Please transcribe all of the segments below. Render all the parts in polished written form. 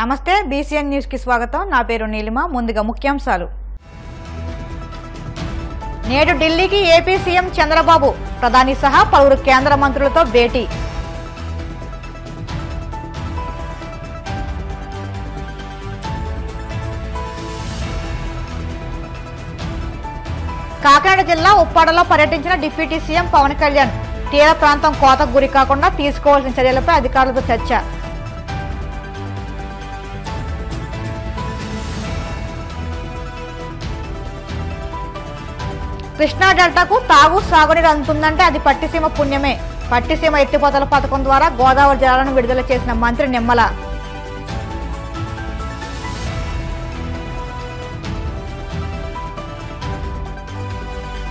నమస్తే BCN news కి స్వాగతం. నా పేరు నీలిమ. ముందుగా ముఖ్యాంశాలు. నేడు ఢిల్లీకి ఏపీ సీఎం చంద్రబాబు, ప్రధాని సహా పలువురు కేంద్ర మంత్రులతో భేటీ. కాకినాడ జిల్లా ఉప్పాడలో పర్యటించిన డిప్యూటీ సీఎం పవన్ కళ్యాణ్, తీర ప్రాంతం కోతకు గురి కాకుండా తీసుకోవాల్సిన చర్యలపై అధికారులతో చర్చ. కృష్ణా డెల్టాకు తాగు సాగునీరు అందుతుందంటే అది పట్టిసీమ పుణ్యమే. పట్టిసీమ ఎత్తిపోతల పథకం ద్వారా గోదావరి జలాలను విడుదల చేసిన మంత్రి నిమ్మల.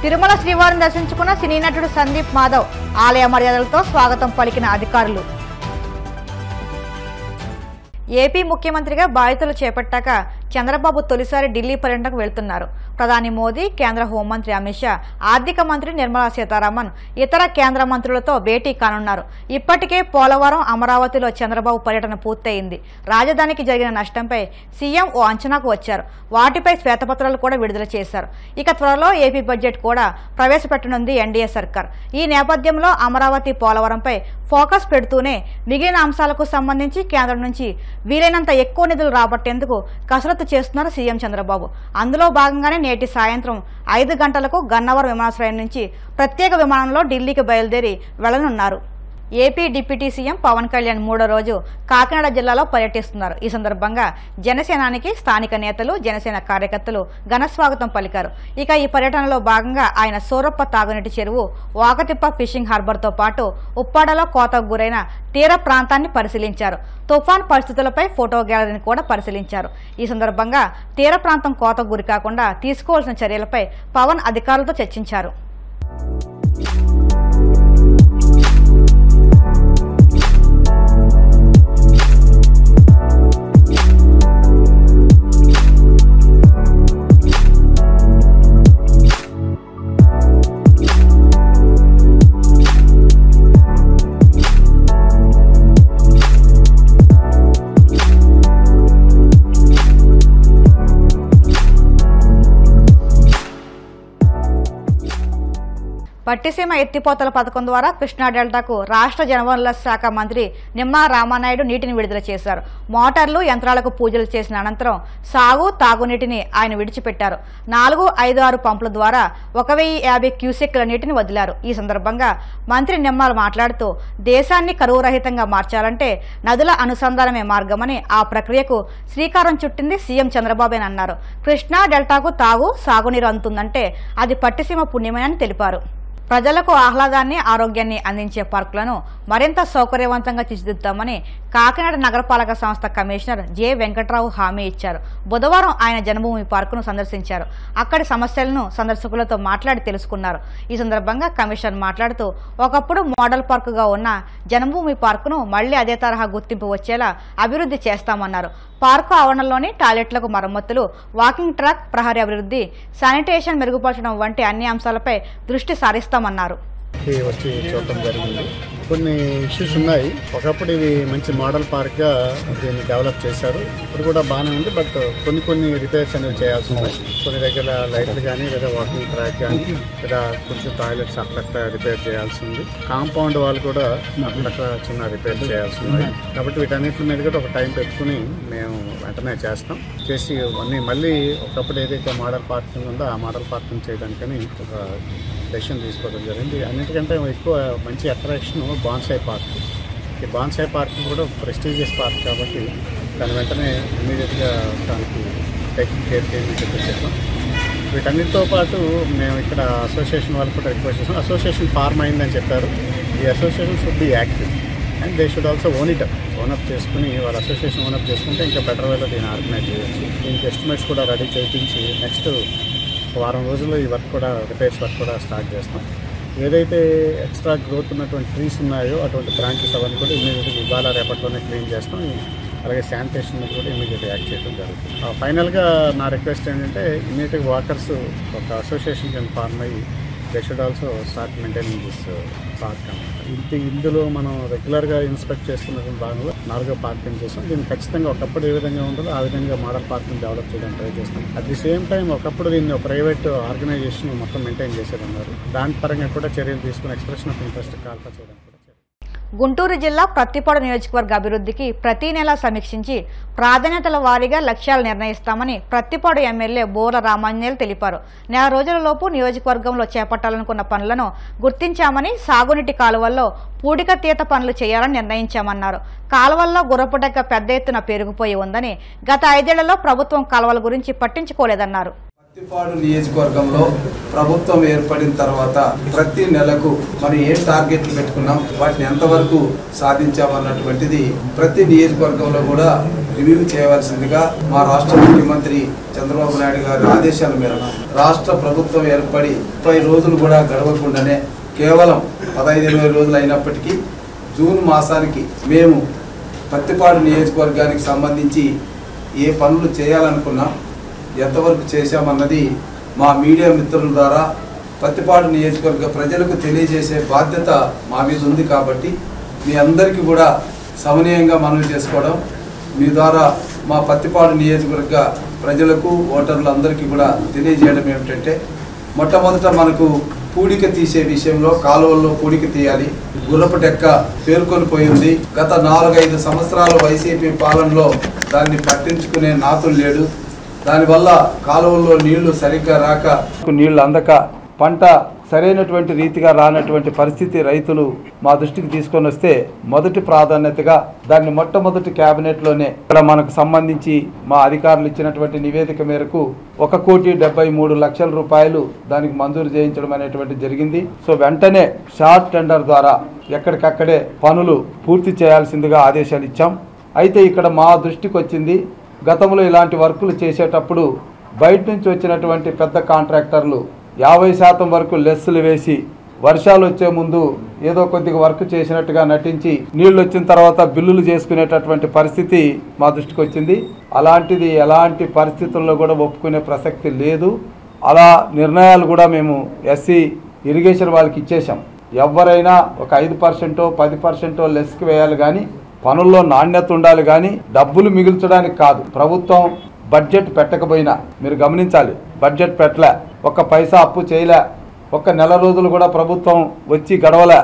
తిరుమల శ్రీవారిని దర్శించుకున్న సినీ నటుడు సందీప్ మాధవ్, ఆలయ మర్యాదలతో స్వాగతం పలికిన అధికారులు. ఏపీ ముఖ్యమంత్రిగా బాధ్యతలు చేపట్టాక చంద్రబాబు తొలిసారి ఢిల్లీ పర్యటనకు వెళ్తున్నారు. ప్రధాని మోదీ, కేంద్ర హోంమంత్రి అమిత్ షా, ఆర్థిక మంత్రి నిర్మలా సీతారామన్, ఇతర కేంద్ర మంత్రులతో భేటీ కానున్నారు. ఇప్పటికే పోలవరం, అమరావతిలో చంద్రబాబు పర్యటన పూర్తయింది. రాజధానికి జరిగిన నష్టంపై సీఎం ఓ అంచనాకు వచ్చారు. వాటిపై శ్వేతపత్రాలు కూడా విడుదల చేశారు. ఇక త్వరలో ఏపీ బడ్జెట్ కూడా ప్రవేశపెట్టనుంది ఎన్డీఏ సర్కార్. ఈ నేపథ్యంలో అమరావతి, పోలవరంపై ఫోకస్ పెడుతూనే మిగిలిన అంశాలకు సంబంధించి కేంద్రం నుంచి వీలైనంత ఎక్కువ నిధులు రాబట్టేందుకు కసరత్తు చేస్తున్నారు సీఎం చంద్రబాబు. అందులో భాగంగానే నేటి సాయంత్రం 5 గంటలకు గన్నవరం విమానాశ్రయం నుంచి ప్రత్యేక విమానంలో ఢిల్లీకి బయలుదేరి వెళ్లనున్నారు. AP deputy CM Pawan Kalyan 3వ రోజు కాకినాడ జిల్లాలో పర్యటిస్తున్నారు. ఈ సందర్భంగా జనసేనానికి స్థానిక నేతలు, జనసేన కార్యకర్తలు ఘనస్వాగతం పలికారు. ఇక ఈ పర్యటనలో భాగంగా ఆయన సూరప్ప తాగునీటి చెరువు, వాకతిప్ప ఫిషింగ్ హార్బర్తో పాటు ఉప్పాడలో కోతకు గురైన తీర ప్రాంతాన్ని పరిశీలించారు. తుఫాన్ పరిస్థితులపై ఫోటో గ్యాలరీని కూడా పరిశీలించారు. ఈ సందర్భంగా తీర ప్రాంతం కోతకు గురి కాకుండా తీసుకోవాల్సిన చర్యలపై పవన్ అధికారులతో చర్చించారు. పట్టిసీమ ఎత్తిపోతల పథకం ద్వారా కృష్ణా డెల్టాకు రాష్ట్ర జలవనరుల శాఖ మంత్రి నిమ్మల రామానాయుడు నీటిని విడుదల చేశారు. మోటార్లు, యంత్రాలకు పూజలు చేసిన అనంతరం సాగు, తాగునీటిని ఆయన విడిచిపెట్టారు. 456 పంపుల ద్వారా 1050 క్యూసెక్ల నీటిని వదిలారు. ఈ సందర్భంగా మంత్రి నిమ్మల మాట్లాడుతూ, దేశాన్ని కరువు రహితంగా మార్చాలంటే నదుల అనుసంధానమే మార్గమని, ఆ ప్రక్రియకు శ్రీకారం చుట్టింది సీఎం చంద్రబాబేనన్నారు. కృష్ణా డెల్టాకు తాగు, సాగునీరు అందుతుందంటే అది పట్టిసీమ పుణ్యమేనని తెలిపారు. ప్రజలకు ఆహ్లాదాన్ని, ఆరోగ్యాన్ని అందించే పార్కులను మరింత సౌకర్యవంతంగా తీర్చిదిద్దామని కాకినాడ నగరపాలక సంస్థ కమిషనర్ జె వెంకట్రావు హామీ ఇచ్చారు. బుధవారం ఆయన జన్మభూమి పార్కును సందర్శించారు. అక్కడి సమస్యలను సందర్శకులతో మాట్లాడి తెలుసుకున్నారు. ఈ సందర్భంగా కమిషనర్ మాట్లాడుతూ, ఒకప్పుడు మోడల్ పార్కుగా ఉన్న జన్మభూమి పార్కును మళ్లీ అదే తరహా గుర్తింపు వచ్చేలా అభివృద్ధి చేస్తామన్నారు. పార్కు ఆవరణలోని టాయిలెట్లకు మరమ్మతులు, వాకింగ్ ట్రాక్, ప్రహరీ అభివృద్ధి, శానిటేషన్ మెరుగుపరచడం వంటి అన్ని అంశాలపై దృష్టి సారిస్తామన్నారు. వచ్చి చూడటం జరిగింది. కొన్ని ఇష్యూస్ ఉన్నాయి. ఒకప్పుడు ఇది మంచి మోడల్ పార్క్గా దీన్ని డెవలప్ చేశారు. ఇప్పుడు కూడా బాగానే ఉంది. బట్ కొన్ని రిపేర్స్ అనేవి చేయాల్సి ఉన్నాయి. కొన్ని దగ్గర లైట్లు కానీ, లేదా వాకింగ్ ట్రాక్ కానీ, లేదా కొంచెం టాయిలెట్స్ అక్కడక్కడ రిపేర్ చేయాల్సి ఉంది. కాంపౌండ్ వాళ్ళు కూడా అక్కడక్కడ చిన్న రిపేర్ చేయాల్సి ఉన్నాయి. కాబట్టి వీటన్నిటి మీద కూడా ఒక టైం పెట్టుకుని మేము వెంటనే చేస్తాం. చేసి అన్నీ మళ్ళీ ఒకప్పుడు ఏదైతే మోడల్ పార్కింగ్ ఉందో ఆ మోడల్ పార్కింగ్ చేయడానికని ఒక డెసిషన్ తీసుకోవడం జరిగింది. అన్నిటికంటే ఎక్కువ మంచి అట్రాక్షన్ బాన్సాయ్ పార్క్. ఈ బాన్సాయ్ పార్క్ కూడా ప్రెస్టీజియస్ పార్క్ కాబట్టి దాని వెంటనే ఇమీడియట్గా దానికి టేకింగ్ కేర్ చేయమని చెప్పేసాం. వీటన్నిటితో పాటు మేము ఇక్కడ అసోసియేషన్ వాళ్ళు కూడా రిక్వెస్ట్ చేస్తాం. అసోసియేషన్ ఫార్మ్ అయిందని చెప్పారు. ఈ association should be active and they should also own up చేసుకుని, వాళ్ళ అసోసియేషన్ ఓనప్ చేసుకుంటే ఇంకా బెటర్ వేలో దీన్ని ఆర్గనైజ్ చేయొచ్చు. దీనికి ఎస్టిమేట్స్ కూడా రెడీ చేయించి నెక్స్ట్ వారం రోజుల్లో ఈ వర్క్ కూడా, రిపేర్స్ వర్క్ కూడా స్టార్ట్ చేస్తాం. ఏదైతే ఎక్స్ట్రా గ్రోత్ ఉన్నటువంటి ట్రీస్ ఉన్నాయో అటువంటి బ్రాంచెస్ అవన్నీ కూడా ఇమీడియట్గా ఇవాళ రేపట్లోనే క్లీన్ చేస్తాం. అలాగే శానిటేషన్ మీద కూడా ఇమీడియట్గా యాక్ట్ చేయడం జరుగుతుంది. ఫైనల్గా నా రిక్వెస్ట్ ఏంటంటే, ఇమీడియట్గా వాకర్స్ ఒక అసోసియేషన్ కింద ఫార్మ్ అయ్యి they should also start maintaining this park అన్నమాట. ఇందులో మనం రెగ్యులర్గా ఇన్స్పెక్ట్ చేస్తున్న భాగంలో 4వ పార్కింగ్ చేస్తాం. దీన్ని ఖచ్చితంగా ఒకప్పుడు ఏ విధంగా ఉంటుందో ఆ విధంగా మోడల్ పార్కింగ్ డెవలప్ చేయడానికి ట్రై చేస్తాం. అట్ ది సేమ్ టైం ఒకప్పుడు దీన్ని ప్రైవేట్ ఆర్గనైజేషన్ మొత్తం మెయింటైన్ చేసేదన్నారు. దాని పరంగా కూడా చర్యలు తీసుకుని ఎక్స్ప్రెషన్ ఆఫ్ ఇంట్రెస్ట్ కాల్పా చేయడానికి కూడా. గుంటూరు జిల్లా ప్రత్తిపాడు నియోజకవర్గ అభివృద్ధికి ప్రతి నెలా సమీక్షించి ప్రాధాన్యతల వారీగా లక్ష్యాలు నిర్ణయిస్తామని ప్రత్తిపాడు ఎమ్మెల్యే బోర్ల రామాంజనేయులు తెలిపారు. నెల రోజులలోపు నియోజకవర్గంలో చేపట్టాలనుకున్న పనులను గుర్తించామని, సాగునీటి కాలువల్లో పూడికతీత పనులు చేయాలని నిర్ణయించామన్నారు. కాలువల్లో గుర్రపుడెక్క పెద్ద ఎత్తున పెరిగిపోయి ఉందని, గత 5 ఏళ్లలో ప్రభుత్వం కాలువల గురించి పట్టించుకోలేదన్నారు. ప్రత్తిపాడు నియోజకవర్గంలో ప్రభుత్వం ఏర్పడిన తర్వాత ప్రతి నెలకు మనం ఏం టార్గెట్లు పెట్టుకున్నాం, వాటిని ఎంతవరకు సాధించామన్నటువంటిది ప్రతి నియోజకవర్గంలో కూడా రివ్యూ చేయవలసిందిగా మా రాష్ట్ర ముఖ్యమంత్రి చంద్రబాబు నాయుడు గారి ఆదేశాల మేరకు రాష్ట్ర ప్రభుత్వం ఏర్పడి 30 రోజులు కూడా గడవకుండానే కేవలం 15-20 రోజులు అయినప్పటికీ జూన్ మాసానికి మేము ప్రత్తిపాడు నియోజకవర్గానికి సంబంధించి ఏ పనులు చేయాలనుకున్నాం, ఎంతవరకు చేశామన్నది మా మీడియా మిత్రుల ద్వారా ప్రత్తిపాడు నియోజకవర్గ ప్రజలకు తెలియజేసే బాధ్యత మా మీద ఉంది. కాబట్టి మీ అందరికీ కూడా సమన్వయంగా మనవి చేసుకోవడం, మీ ద్వారా మా ప్రత్తిపాడు నియోజకవర్గ ప్రజలకు ఓటర్లందరికీ కూడా తెలియజేయడం ఏమిటంటే, మొట్టమొదట మనకు పూడిక తీసే విషయంలో కాలువల్లో పూడిక తీయాలి. గుర్రపుటెక్క పేర్కొని పోయింది. గత 4-5 సంవత్సరాల వైసీపీ పాలనలో దాన్ని పట్టించుకునే నాతులు లేడు. దానివల్ల కాలువల్లో నీళ్లు సరిగ్గా రాక, నీళ్లు అందక పంట సరైనటువంటి రీతిగా రానటువంటి పరిస్థితి రైతులు మా దృష్టికి తీసుకొని వస్తే మొదటి ప్రాధాన్యతగా దాన్ని మొట్టమొదటి క్యాబినెట్లోనే ఇక్కడ మనకు సంబంధించి మా అధికారులు ఇచ్చినటువంటి నివేదిక మేరకు 1,73,00,000 రూపాయలు దానికి మంజూరు చేయించడం అనేటువంటి జరిగింది. సో వెంటనే షార్ట్ టెండర్ ద్వారా ఎక్కడికక్కడే పనులు పూర్తి చేయాల్సిందిగా ఆదేశాలు ఇచ్చాం. అయితే ఇక్కడ మా దృష్టికి వచ్చింది, గతంలో ఇలాంటి వర్కులు చేసేటప్పుడు బయట నుంచి వచ్చినటువంటి పెద్ద కాంట్రాక్టర్లు 50% వరకు లెస్సులు వేసి వర్షాలు వచ్చే ముందు ఏదో కొద్దిగా వర్క్ చేసినట్టుగా నటించి నీళ్లు వచ్చిన తర్వాత బిల్లులు చేసుకునేటటువంటి పరిస్థితి మా దృష్టికి వచ్చింది. అలాంటిది ఎలాంటి పరిస్థితుల్లో కూడా ఒప్పుకునే ప్రసక్తి లేదు. అలా నిర్ణయాలు కూడా మేము ఎస్సీ ఇరిగేషన్ వాళ్ళకి ఇచ్చేసాం. ఎవరైనా ఒక 5% 10% లెస్కి వేయాలి, కానీ పనుల్లో నాణ్యత ఉండాలి, కానీ డబ్బులు మిగిల్చడానికి కాదు. ప్రభుత్వం బడ్జెట్ పెట్టకపోయినా మీరు గమనించాలి, బడ్జెట్ పెట్టలే, ఒక్క పైసా అప్పు చేయలే, ఒక్క నెల రోజులు కూడా ప్రభుత్వం వచ్చి గడవలే.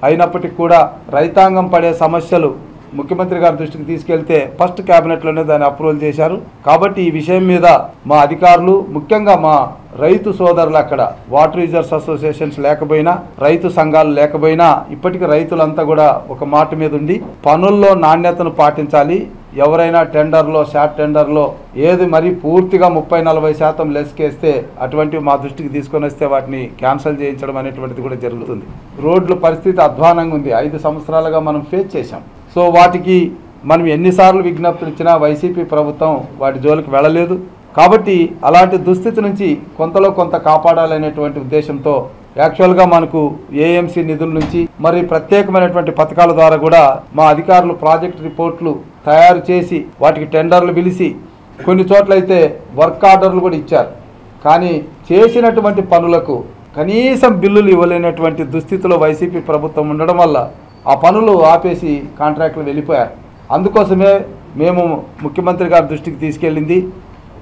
అయినప్పటికీ కూడా రైతాంగం పడే సమస్యలు ముఖ్యమంత్రి గారి దృష్టికి తీసుకెళ్తే ఫస్ట్ క్యాబినెట్లోనే దాన్ని అప్రూవల్ చేశారు. కాబట్టి ఈ విషయం మీద మా అధికారులు, ముఖ్యంగా మా రైతు సోదరులు, అక్కడ వాటర్ యూజర్స్ అసోసియేషన్స్ లేకపోయినా, రైతు సంఘాలు లేకపోయినా, ఇప్పటికీ రైతులంతా కూడా ఒక మాట మీద ఉండి పనుల్లో నాణ్యతను పాటించాలి. ఎవరైనా టెండర్లో, షార్ట్ టెండర్లో ఏది మరీ పూర్తిగా 30-40% లెస్కేస్తే అటువంటివి మా దృష్టికి తీసుకొని వస్తే వాటిని క్యాన్సిల్ చేయించడం అనేటువంటిది కూడా జరుగుతుంది. రోడ్ల పరిస్థితి అధ్వానంగా ఉంది. 5 సంవత్సరాలుగా మనం ఫేస్ చేశాం. సో వాటికి మనం ఎన్నిసార్లు విజ్ఞప్తులు ఇచ్చినా వైసీపీ ప్రభుత్వం వాటి జోలికి వెళ్ళలేదు. కాబట్టి అలాంటి దుస్థితి నుంచి కొంతలో కొంత కాపాడాలనేటువంటి ఉద్దేశంతో యాక్చువల్గా మనకు ఏఎంసీ నిధుల నుంచి మరి ప్రత్యేకమైనటువంటి పథకాల ద్వారా కూడా మా అధికారులు ప్రాజెక్ట్ రిపోర్ట్లు తయారు చేసి వాటికి టెండర్లు పిలిచి కొన్ని చోట్లయితే వర్క్ ఆర్డర్లు కూడా ఇచ్చారు. కానీ చేసినటువంటి పనులకు కనీసం బిల్లులు ఇవ్వలేనటువంటి దుస్థితిలో వైసీపీ ప్రభుత్వం ఉండడం వల్ల ఆ పనులు ఆపేసి కాంట్రాక్టులు వెళ్ళిపోయారు. అందుకోసమే మేము ముఖ్యమంత్రి గారి దృష్టికి తీసుకెళ్ళింది,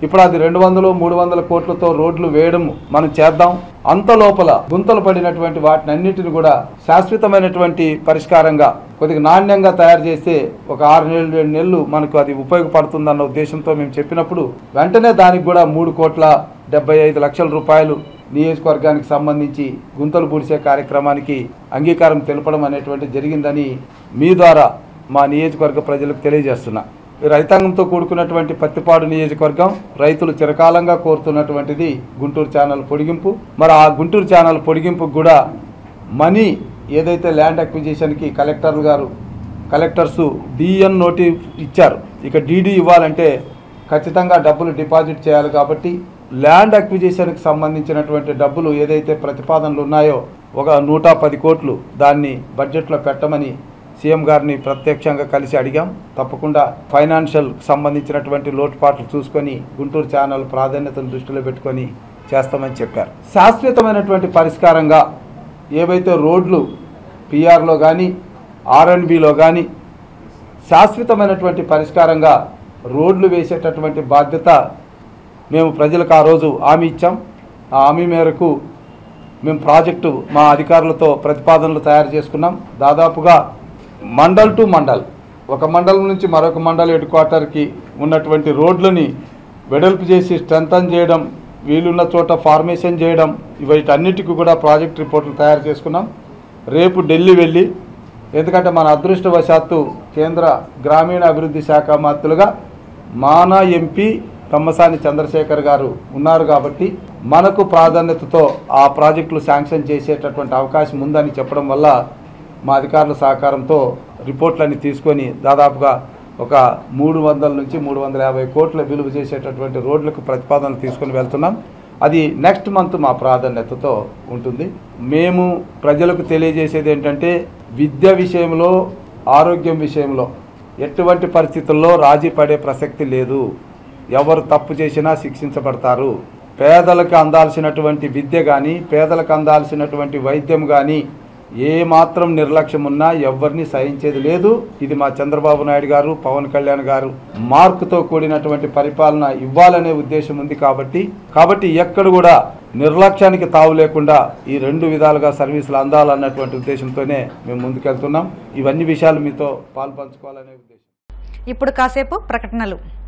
ఇప్పుడు అది 200-300 కోట్లతో రోడ్లు వేయడం మనం చేద్దాం. అంత లోపల గుంతలు పడినటువంటి వాటిని అన్నిటిని కూడా శాశ్వతమైనటువంటి పరిష్కారంగా కొద్దిగా నాణ్యంగా తయారు చేస్తే ఒక 6-7 నెలలు మనకు అది ఉపయోగపడుతుందన్న ఉద్దేశంతో మేము చెప్పినప్పుడు వెంటనే దానికి కూడా 3,75,00,000 రూపాయలు నియోజకవర్గానికి సంబంధించి గుంతలు పూడ్చే కార్యక్రమానికి అంగీకారం తెలపడం అనేటువంటి జరిగిందని మీ ద్వారా మా నియోజకవర్గ ప్రజలకు తెలియజేస్తున్నా. రైతాంగంతో కూడుకున్నటువంటి ప్రత్తిపాడు నియోజకవర్గం రైతులు చిరకాలంగా కోరుతున్నటువంటిది గుంటూరు ఛానల్ పొడిగింపు. మరి ఆ గుంటూరు ఛానల్ పొడిగింపుకు కూడా మనీ ఏదైతే ల్యాండ్ అక్విజిషన్కి కలెక్టర్స్ డిఎన్ నోటీస్ ఇచ్చారు, ఇక డీడీ ఇవ్వాలంటే ఖచ్చితంగా డబ్బులు డిపాజిట్ చేయాలి. కాబట్టి ల్యాండ్ అక్విజిషన్కి సంబంధించినటువంటి డబ్బులు ఏదైతే ప్రతిపాదనలు ఉన్నాయో ఒక 110 కోట్లు దాన్ని బడ్జెట్లో పెట్టమని సీఎం గారిని ప్రత్యక్షంగా కలిసి అడిగాం. తప్పకుండా ఫైనాన్షియల్ సంబంధించినటువంటి లోటుపాట్లు చూసుకొని గుంటూరు ఛానల్ ప్రాధాన్యతను దృష్టిలో పెట్టుకొని చేస్తామని చెప్పారు. శాశ్వతమైనటువంటి పరిష్కారంగా ఏవైతే రోడ్లు పిఆర్లో కానీ ఆర్ఎండ్బిలో కానీ శాశ్వతమైనటువంటి పరిష్కారంగా రోడ్లు వేసేటటువంటి బాధ్యత మేము ప్రజలకు ఆ రోజు హామీ ఇచ్చాం. ఆ హామీ మేరకు మేము ప్రాజెక్టు మా అధికారులతో ప్రతిపాదనలు తయారు చేసుకున్నాం. దాదాపుగా మండల్ టు మండల్, ఒక మండలం నుంచి మరొక మండల్ హెడ్ క్వార్టర్కి ఉన్నటువంటి రోడ్లని వెడల్పు చేసి స్ట్రెంథన్ చేయడం, వీలున్న చోట ఫార్మేషన్ చేయడం, వీటన్నిటికీ కూడా ప్రాజెక్ట్ రిపోర్టులు తయారు చేసుకున్నాం. రేపు ఢిల్లీ వెళ్ళి, ఎందుకంటే మన అదృష్టవశాత్తు కేంద్ర గ్రామీణ అభివృద్ధి శాఖ మంత్రులుగా మానా ఎంపీ తమ్మసాని చంద్రశేఖర్ గారు ఉన్నారు కాబట్టి మనకు ప్రాధాన్యతతో ఆ ప్రాజెక్టులు శాంక్షన్ చేసేటటువంటి అవకాశం ఉందని చెప్పడం వల్ల మా అధికారుల సహకారంతో రిపోర్ట్లన్నీ తీసుకొని దాదాపుగా ఒక 300 నుంచి 350 కోట్ల విలువ చేసేటటువంటి రోడ్లకు ప్రతిపాదనలు తీసుకొని వెళ్తున్నాం. అది నెక్స్ట్ మంత్ మా ప్రాధాన్యతతో ఉంటుంది. మేము ప్రజలకు తెలియజేసేది ఏంటంటే, విద్య విషయంలో, ఆరోగ్యం విషయంలో ఎటువంటి పరిస్థితుల్లో రాజీ పడే ప్రసక్తి లేదు. ఎవరు తప్పు చేసినా శిక్షించబడతారు. పేదలకు అందాల్సినటువంటి విద్య కానీ, పేదలకు అందాల్సినటువంటి వైద్యం కానీ ఏమాత్రం నిర్లక్ష్యం ఉన్నా ఎవరిని సహించేది లేదు. ఇది మా చంద్రబాబు నాయుడు గారు, పవన్ కళ్యాణ్ గారు మార్కుతో కూడినటువంటి పరిపాలన ఇవ్వాలనే ఉద్దేశం ఉంది. కాబట్టి ఎక్కడ కూడా నిర్లక్ష్యానికి తావు లేకుండా ఈ 2 విధాలుగా సర్వీసులు అందాలన్నటువంటి ఉద్దేశంతోనే మేము ముందుకెళ్తున్నాం. ఇవన్నీ విషయాలు మీతో పాల్పంచుకోవాలనే ఉద్దేశం. ఇప్పుడు కాసేపు ప్రకటనలు.